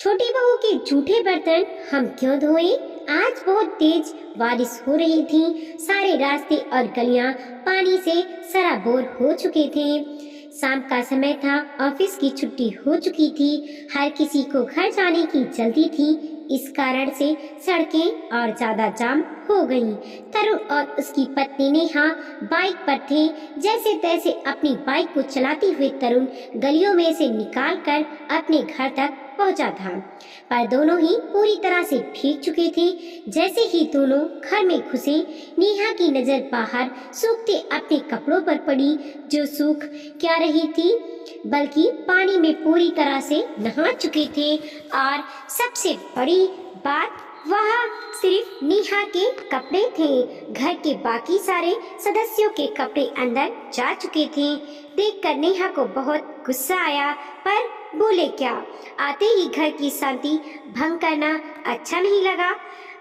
छोटी बहू के जूठे बर्तन हम क्यों धोएं? आज बहुत तेज बारिश हो रही थी। सारे रास्ते और गलियां पानी से सराबोर हो चुके थे। शाम का समय था, ऑफिस की छुट्टी हो चुकी थी। हर किसी को घर जाने की जल्दी थी। इस कारण से सड़कें और ज्यादा जाम हो गईं। तरुण और उसकी पत्नी नेहा बाइक पर थे। जैसे तैसे अपनी बाइक को चलाते हुए तरुण गलियों में से निकालकर अपने घर तक पहुंचा था, पर दोनों ही पूरी तरह से भीग चुके थे। जैसे ही दोनों घर में घुसे, नेहा की नजर बाहर सूखते अपने कपड़ों पर पड़ी, जो सूख क्या रही थी बल्कि पानी में पूरी तरह से नहा चुके थे। और सबसे बड़ी बात, वह सिर्फ नेहा के कपड़े थे। घर के बाकी सारे सदस्यों के कपड़े अंदर जा चुके थे। देखकर नेहा को बहुत गुस्सा आया, पर बोले क्या। आते ही घर की शांति भंग करना अच्छा नहीं लगा।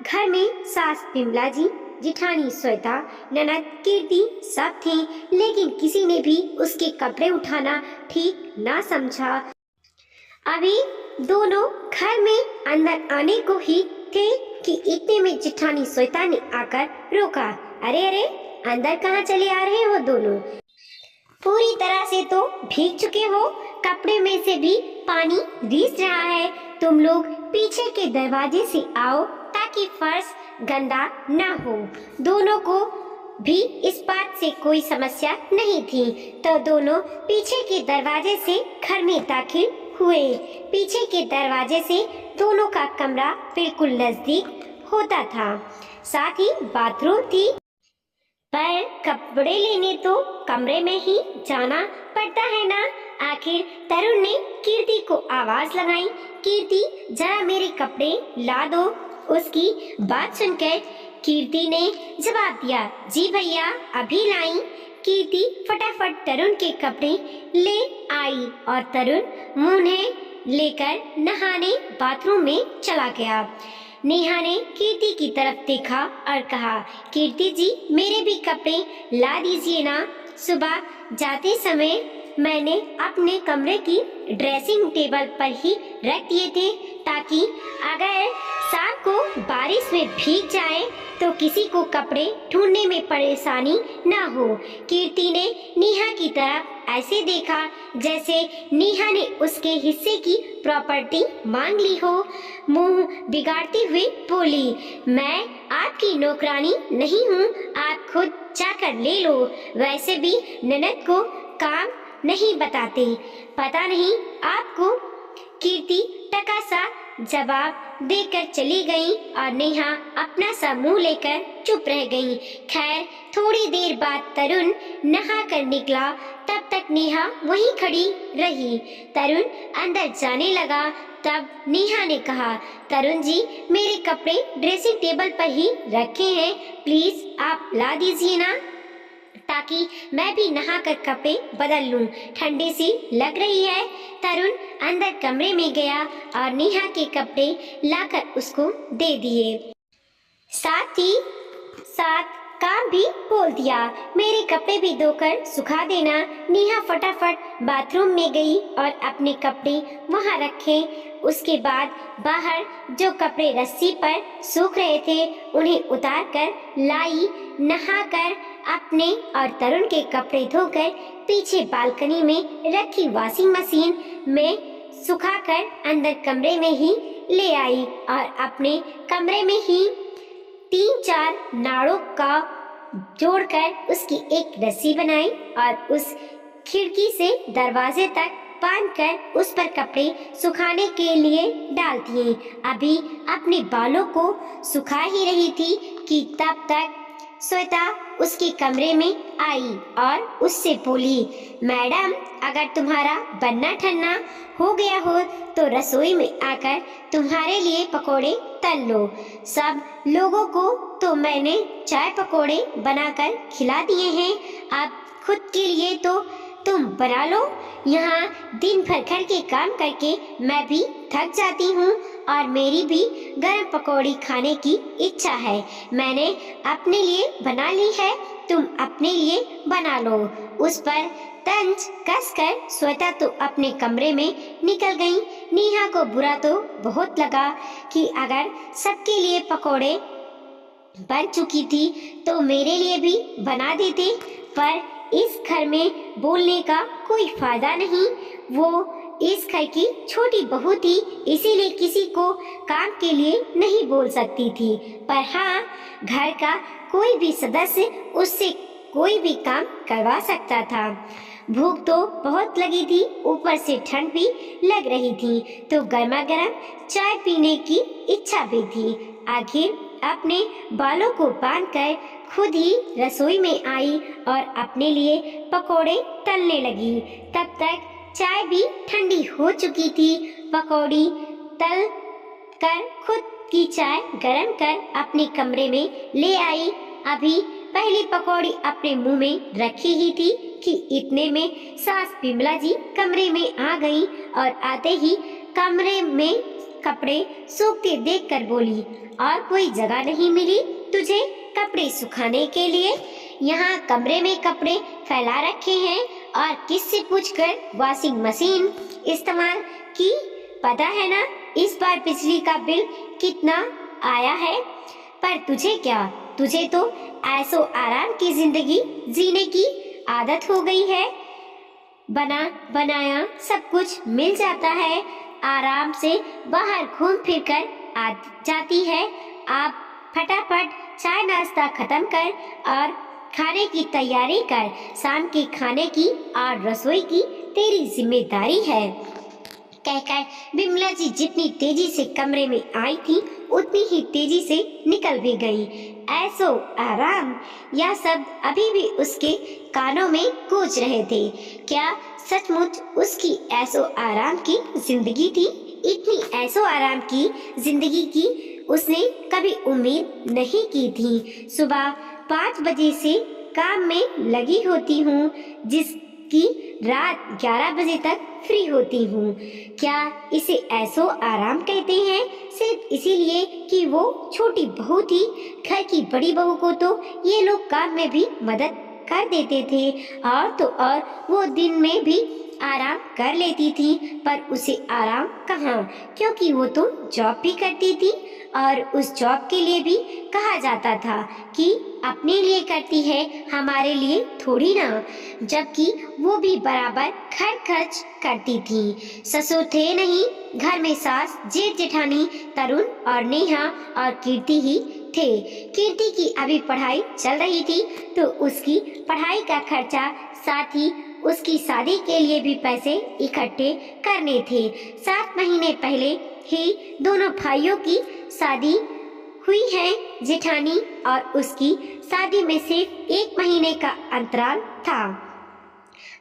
घर में सास बिमला जी, जिठानी श्वेता, ननद कीर्ति सब थे, लेकिन किसी ने भी उसके कपड़े उठाना ठीक ना समझा। अभी दोनों घर में अंदर आने को ही थे कि इतने में जिठानी श्वेता ने आकर रोका। अरे अरे, अंदर कहाँ चले आ रहे हो दोनों? पूरी तरह से तो भीग चुके हो, कपड़े में से भी पानी रिस रहा है। तुम लोग पीछे के दरवाजे से आओ ताकि फर्श गंदा ना हो। दोनों को भी इस बात से कोई समस्या नहीं थी, तो दोनों पीछे के दरवाजे से घर में दाखिल हुए। पीछे के दरवाजे से दोनों का कमरा बिल्कुल नजदीक होता था, साथ ही बाथरूम थी, पर कपड़े लेने तो कमरे में ही जाना पड़ता है ना। आखिर तरुण ने कीर्ति को आवाज लगाई, कीर्ति जरा मेरे कपड़े ला दो। उसकी बात सुनकर कीर्ति ने जवाब दिया, जी भैया अभी लाई। कीर्ति फटाफट तरुण के कपड़े ले आई और तरुण मुंह लेकर नहाने बाथरूम में चला गया। नेहा ने कीर्ति की तरफ देखा और कहा, कीर्ति जी मेरे भी कपड़े ला दीजिए ना। सुबह जाते समय मैंने अपने कमरे की ड्रेसिंग टेबल पर ही रख दिए थे, ताकि अगर शाम को बारिश में भीग जाए तो किसी को कपड़े ढूंढने में परेशानी ना हो। कीर्ति ने नेहा की तरफ ऐसे देखा जैसे नेहा ने उसके हिस्से की प्रॉपर्टी मांग ली हो। मुंह बिगाड़ते हुए बोली, मैं आपकी नौकरानी नहीं हूँ, आप खुद जाकर ले लो। वैसे भी ननद को काम नहीं बताते, पता नहीं आपको। कीर्ति टका सा जवाब देकर चली गई और नेहा अपना सा मुंह लेकर चुप रह गई। खैर थोड़ी देर बाद तरुण नहा कर निकला, तब तक नेहा वहीं खड़ी रही। तरुण अंदर जाने लगा, तब नेहा ने कहा, तरुण जी मेरे कपड़े ड्रेसिंग टेबल पर ही रखे हैं, प्लीज आप ला दीजिए ना, ताकि मैं भी नहाकर कपड़े बदल लूं। ठंडी सी लग रही है। तरुण अंदर कमरे में गया और नेहा के कपड़े लाकर उसको दे दिए। साथ ही साथ काम भी बोल दिया, मेरे कपड़े भी धोकर सुखा देना। नेहा फटाफट बाथरूम में गई और अपने कपड़े वहां रखे। उसके बाद बाहर जो कपड़े रस्सी पर सूख रहे थे उन्हें उतार कर लाई। नहाकर अपने और तरुण के कपड़े धोकर पीछे बालकनी में रखी वॉशिंग मशीन में सुखाकर अंदर कमरे में ही ले आई और अपने कमरे में ही 3-4 नाड़ों का जोड़कर उसकी एक रस्सी बनाई और उस खिड़की से दरवाजे तक बांधकर उस पर कपड़े सुखाने के लिए डाल दिए। अभी अपने बालों को सुखा ही रही थी कि तब तक श्वेता उसके कमरे में आई और उससे बोली, मैडम अगर तुम्हारा बनना ठन्ना हो गया हो तो रसोई में आकर तुम्हारे लिए पकोड़े तल लो। सब लोगों को तो मैंने चाय पकोड़े बनाकर खिला दिए हैं, अब खुद के लिए तो तुम बना लो। यहाँ दिन भर घर के काम करके मैं भी थक जाती हूँ और मेरी भी गर्म पकौड़ी खाने की इच्छा है। मैंने अपने लिए बना ली है, तुम अपने लिए बना लो। उस पर तंज कसकर श्वेता तो अपने कमरे में निकल गई। नेहा को बुरा तो बहुत लगा कि अगर सबके लिए पकौड़े बन चुकी थी तो मेरे लिए भी बना देते, पर इस घर में बोलने का कोई फायदा नहीं। वो इस घर की छोटी बहू थी, इसीलिए किसी को काम के लिए नहीं बोल सकती थी। पर हाँ, घर का कोई भी सदस्य उससे कोई भी काम करवा सकता था। भूख तो बहुत लगी थी, ऊपर से ठंड भी लग रही थी, तो गर्मा गर्म चाय पीने की इच्छा भी थी। आखिर अपने बालों को बांधकर खुद ही रसोई में आई और अपने लिए पकोड़े तलने लगी। तब तक चाय भी ठंडी हो चुकी थी। पकौड़ी तल कर खुद की चाय गरम कर अपने कमरे में ले आई। अभी पहली पकौड़ी अपने मुंह में रखी ही थी कि इतने में सास विमला जी कमरे में आ गई और आते ही कमरे में कपड़े सूखते देखकर बोली, और कोई जगह नहीं मिली तुझे कपड़े सुखाने के लिए? यहाँ कमरे में कपड़े फैला रखे हैं और किससे पूछकर वॉशिंग मशीन इस्तेमाल की? पता है ना इस बार बिजली का बिल कितना आया है? पर तुझे क्या, तुझे तो ऐसो आराम की जिंदगी जीने की आदत हो गई है। बना बनाया सब कुछ मिल जाता है, आराम से बाहर घूम फिर कर आ जाती है। आप फटाफट चाय नाश्ता खत्म कर और खाने की तैयारी कर। शाम के खाने की और रसोई की तेरी जिम्मेदारी है। कहकर विमला जी जितनी तेजी से कमरे में आई थी उतनी ही तेजी से निकल भी गई। ऐसो आराम, यह शब्द अभी भी उसके कानों में गूंज रहे थे। क्या सचमुच उसकी ऐसो आराम की जिंदगी थी? इतनी ऐसो आराम की जिंदगी की उसने कभी उम्मीद नहीं की थी। सुबह 5 बजे से काम में लगी होती हूँ, जिसकी रात 11 बजे तक फ्री होती हूँ। क्या इसे ऐसो आराम कहते हैं? सिर्फ इसीलिए कि वो छोटी बहू थी। घर की बड़ी बहू को तो ये लोग काम में भी मदद कर देते थे, और तो और वो दिन में भी आराम कर लेती थी। पर उसे आराम कहाँ, क्योंकि वो तो जॉब भी करती थी और उस जॉब के लिए भी कहा जाता था कि अपने लिए करती है, हमारे लिए थोड़ी ना। जबकि वो भी बराबर घर खर्च करती थी। ससुर थे नहीं घर में, सास जेठ जेठानी तरुण और नेहा और कीर्ति ही थे। कीर्ति की अभी पढ़ाई चल रही थी तो उसकी पढ़ाई का खर्चा, साथ ही उसकी शादी के लिए भी पैसे इकट्ठे करने थे। 7 महीने पहले ही दोनों भाइयों की शादी हुई है। जेठानी और उसकी शादी में सिर्फ 1 महीने का अंतराल था।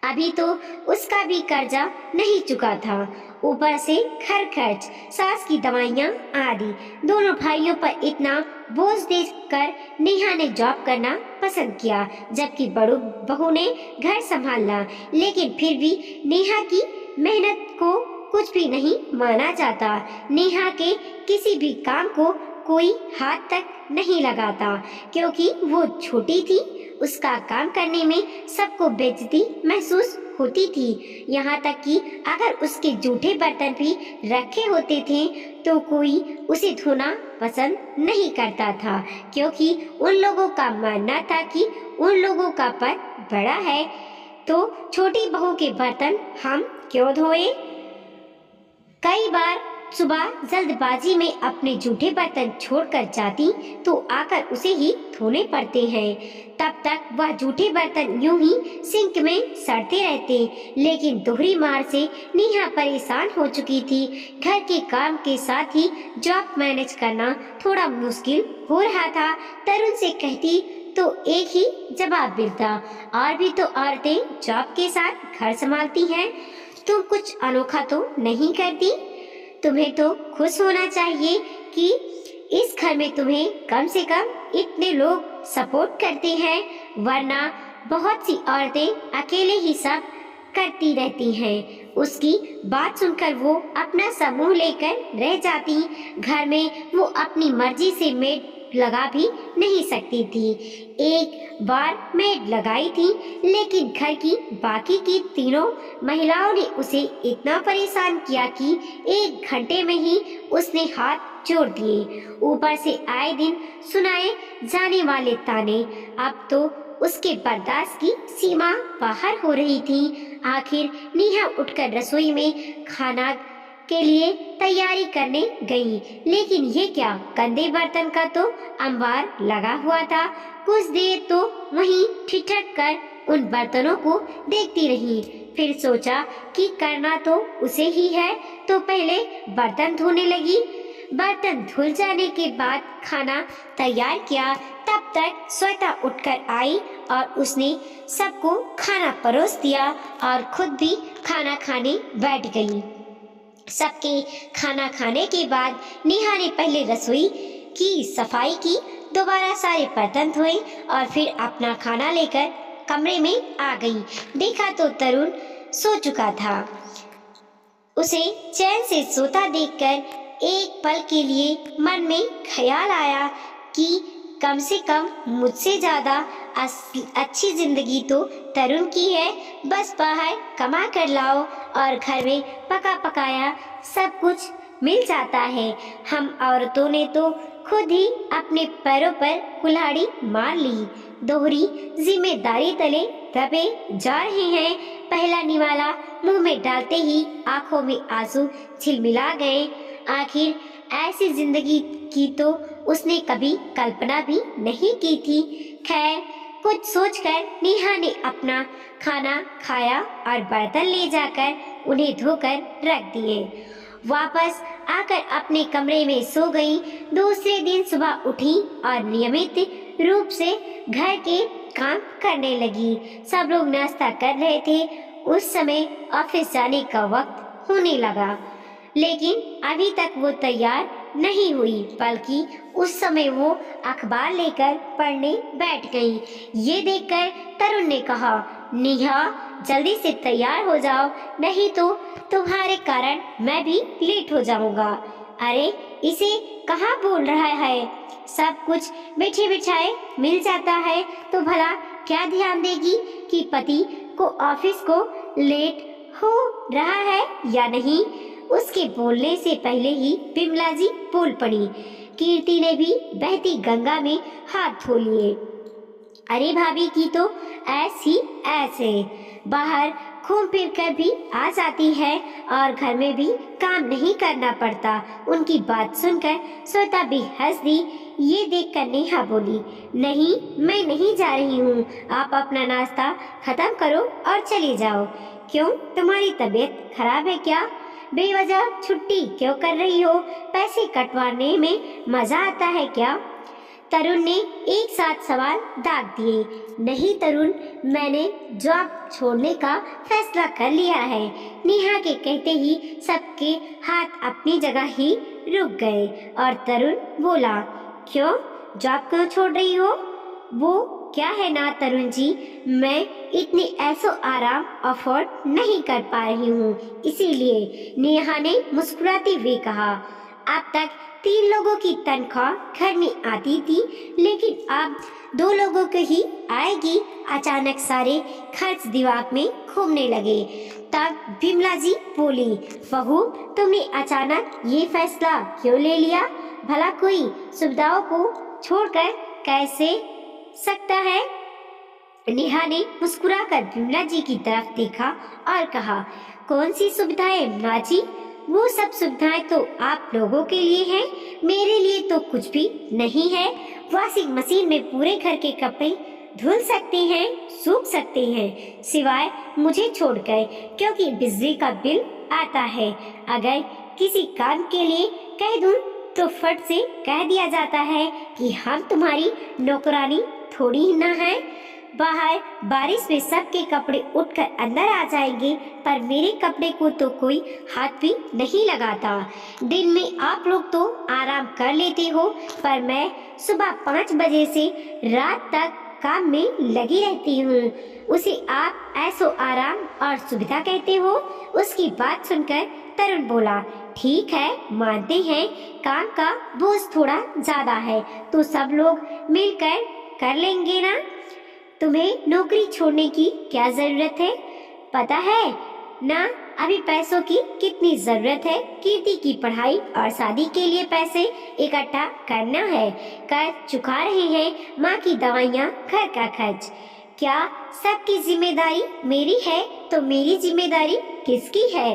अभी तो उसका भी कर्जा नहीं चुका था, ऊपर से घर खर्च, सास की दवाइयाँ आदि। दोनों भाइयों पर इतना बोझ देकर नेहा ने जॉब करना पसंद किया, जबकि बड़ू बहू ने घर संभालना। लेकिन फिर भी नेहा की मेहनत को कुछ भी नहीं माना जाता। नेहा के किसी भी काम को कोई हाथ तक नहीं लगाता, क्योंकि वो छोटी थी। उसका काम करने में सबको बेइज्जती महसूस होती थी। यहाँ तक कि अगर उसके जूठे बर्तन भी रखे होते थे तो कोई उसे धोना पसंद नहीं करता था, क्योंकि उन लोगों का मानना था कि उन लोगों का पद बड़ा है तो छोटी बहू के बर्तन हम क्यों धोएं। कई बार सुबह जल्दबाजी में अपने जूठे बर्तन छोड़कर जाती तो आकर उसे ही धोने पड़ते हैं। तब तक वह जूठे बर्तन यूं ही सिंक में सड़ते रहते। लेकिन दोहरी मार से नेहा परेशान हो चुकी थी। घर के काम के साथ ही जॉब मैनेज करना थोड़ा मुश्किल हो रहा था। तरुण से कहती तो एक ही जवाब मिलता, और भी तो औरतें जॉब के साथ घर संभालती हैं, तुम कुछ अनोखा तो नहीं करती। तुम्हें तो खुश होना चाहिए कि इस घर में तुम्हें कम से कम इतने लोग सपोर्ट करते हैं, वरना बहुत सी औरतें अकेले ही सब करती रहती हैं। उसकी बात सुनकर वो अपना समूह लेकर रह जाती। घर में वो अपनी मर्जी से मेड लगा भी नहीं सकती थी। एक बार मेड लगाई थी, लेकिन घर की बाकी की तीनों महिलाओं ने उसे इतना परेशान किया कि 1 घंटे में ही उसने हाथ जोड़ दिए। ऊपर से आए दिन सुनाए जाने वाले ताने अब तो उसके बर्दाश्त की सीमा बाहर हो रही थी। आखिर नेहा उठकर रसोई में खाना के लिए तैयारी करने गई, लेकिन ये क्या, गंदे बर्तन का तो अंबार लगा हुआ था। कुछ देर तो वहीं ठिठक कर उन बर्तनों को देखती रही, फिर सोचा कि करना तो उसे ही है, तो पहले बर्तन धोने लगी। बर्तन धुल जाने के बाद खाना तैयार किया। तब तक श्वेता उठकर आई और उसने सबको खाना परोस दिया और खुद भी खाना खाने बैठ गई। सबके खाना खाने के बाद नेहा ने पहले रसोई की सफाई की, दोबारा सारे बर्तन धोए और फिर अपना खाना लेकर कमरे में आ गई। देखा तो तरुण सो चुका था। उसे चैन से सोता देखकर एक पल के लिए मन में ख्याल आया कि कम से कम मुझसे ज्यादा अच्छी जिंदगी तो तरुण की है। बस बाहर कमा कर लाओ और घर में पका पकाया सब कुछ मिल जाता है। हम औरतों ने तो खुद ही अपने पैरों पर कुल्हाड़ी मार ली। दोहरी जिम्मेदारी तले दबे जा रहे हैं। पहला निवाला मुंह में डालते ही आंखों में आंसू झिलमिला गए। आखिर ऐसी जिंदगी की तो उसने कभी कल्पना भी नहीं की थी। खैर, कुछ सोचकर नेहा ने अपना खाना खाया और बर्तन ले जाकर उन्हें धोकर रख दिए। वापस आकर अपने कमरे में सो गई। दूसरे दिन सुबह उठी और नियमित रूप से घर के काम करने लगी। सब लोग नाश्ता कर रहे थे। उस समय ऑफिस जाने का वक्त होने लगा, लेकिन अभी तक वो तैयार नहीं हुई, बल्कि उस समय वो अखबार लेकर पढ़ने बैठ गई। ये देखकर तरुण ने कहा, नेहा जल्दी से तैयार हो जाओ, नहीं तो तुम्हारे कारण मैं भी लेट हो जाऊंगा। अरे इसे कहाँ बोल रहा है, सब कुछ बैठे बिठाए मिल जाता है तो भला क्या ध्यान देगी कि पति को ऑफिस को लेट हो रहा है या नहीं। उसके बोलने से पहले ही बिमला जी बोल पड़ी। कीर्ति ने भी बहती गंगा में हाथ धो लिए। अरे भाभी की तो ऐसी ऐसे बाहर घूम फिर कर भी आ जाती है और घर में भी काम नहीं करना पड़ता। उनकी बात सुनकर श्वेता भी हंस दी। ये देखकर नेहा बोली, नहीं मैं नहीं जा रही हूँ, आप अपना नाश्ता खत्म करो और चले जाओ। क्यों, तुम्हारी तबीयत खराब है क्या? बेवजह छुट्टी क्यों कर रही हो? पैसे कटवाने में मजा आता है क्या? तरुण ने एक साथ सवाल दाग दिए। नहीं तरुण, मैंने जॉब छोड़ने का फैसला कर लिया है। नेहा के कहते ही सबके हाथ अपनी जगह ही रुक गए और तरुण बोला, क्यों, जॉब क्यों छोड़ रही हो? वो क्या है ना तरुण जी, मैं इतनी ऐसो आराम अफोर्ड नहीं कर पा रही हूँ, इसीलिए। नेहा ने मुस्कुराते हुए कहा, अब तक 3 लोगों की तनख्वाह घर में आती थी, लेकिन अब 2 लोगों की ही आएगी। अचानक सारे खर्च दिमाग में घूमने लगे। तब बिमला जी बोली, बहू तुमने अचानक ये फैसला क्यों ले लिया? भला कोई सुविधाओं को छोड़कर कैसे सकता है? नेहा ने मुस्कुराकर बिमला जी की तरफ देखा और कहा, कौन सी सुविधाएं माँ जी? वो सब सुविधाएं तो आप लोगों के लिए हैं, मेरे लिए तो कुछ भी नहीं है। वॉशिंग मशीन में पूरे घर के कपड़े धुल सकते हैं, सूख सकते हैं, सिवाय मुझे छोड़कर, क्योंकि बिजली का बिल आता है। अगर किसी काम के लिए कह दूं तो फट से कह दिया जाता है कि हम तुम्हारी नौकरानी थोड़ी ही ना है। बाहर बारिश में सबके कपड़े उठकर अंदर आ जाएंगे, पर मेरे कपड़े को तो कोई हाथ भी नहीं लगाता। दिन में आप लोग तो आराम कर लेते हो, पर मैं सुबह 5 बजे से रात तक काम में लगी रहती हूँ। उसे आप ऐसो आराम और सुविधा कहते हो? उसकी बात सुनकर तरुण बोला, ठीक है, मानते हैं काम का बोझ थोड़ा ज्यादा है तो सब लोग मिलकर कर लेंगे ना। तुम्हें नौकरी छोड़ने की क्या जरूरत है? पता है ना अभी पैसों की कितनी जरूरत है। कीर्ति की पढ़ाई और शादी के लिए पैसे इकट्ठा करना है। कर चुका रहे हैं माँ की दवाइयाँ, घर का खर्च। क्या सबकी जिम्मेदारी मेरी है तो मेरी जिम्मेदारी किसकी है?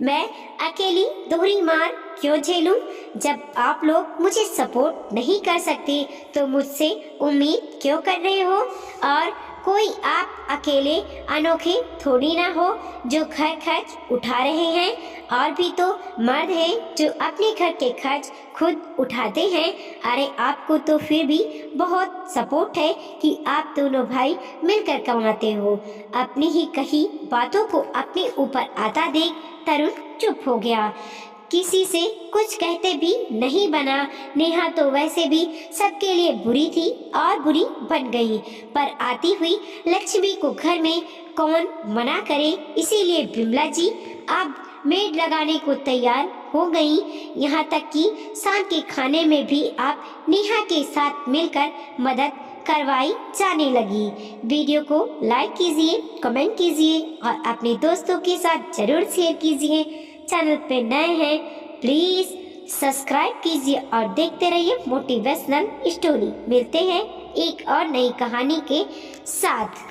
मैं अकेली दोहरी मार क्यों झेलूं? जब आप लोग मुझे सपोर्ट नहीं कर सकते तो मुझसे उम्मीद क्यों कर रहे हो? और कोई आप अकेले अनोखे थोड़ी ना हो जो घर खर्च उठा रहे हैं। और भी तो मर्द हैं जो अपने घर के खर्च खुद उठाते हैं। अरे आपको तो फिर भी बहुत सपोर्ट है कि आप दोनों भाई मिलकर कमाते हो। अपनी ही कही बातों को अपने ऊपर आता देख तरुण चुप हो गया। किसी से कुछ कहते भी नहीं बना। नेहा तो वैसे भी सबके लिए बुरी थी और बुरी बन गई, पर आती हुई लक्ष्मी को घर में कौन मना करे। इसीलिए बिमला जी अब मेड लगाने को तैयार हो गई। यहाँ तक कि शाम के खाने में भी आप नेहा के साथ मिलकर मदद करवाई जाने लगी। वीडियो को लाइक कीजिए, कमेंट कीजिए और अपने दोस्तों के साथ जरूर शेयर कीजिए। चैनल पे नए हैं प्लीज सब्सक्राइब कीजिए और देखते रहिए मोटिवेशनल स्टोरी। मिलते हैं एक और नई कहानी के साथ।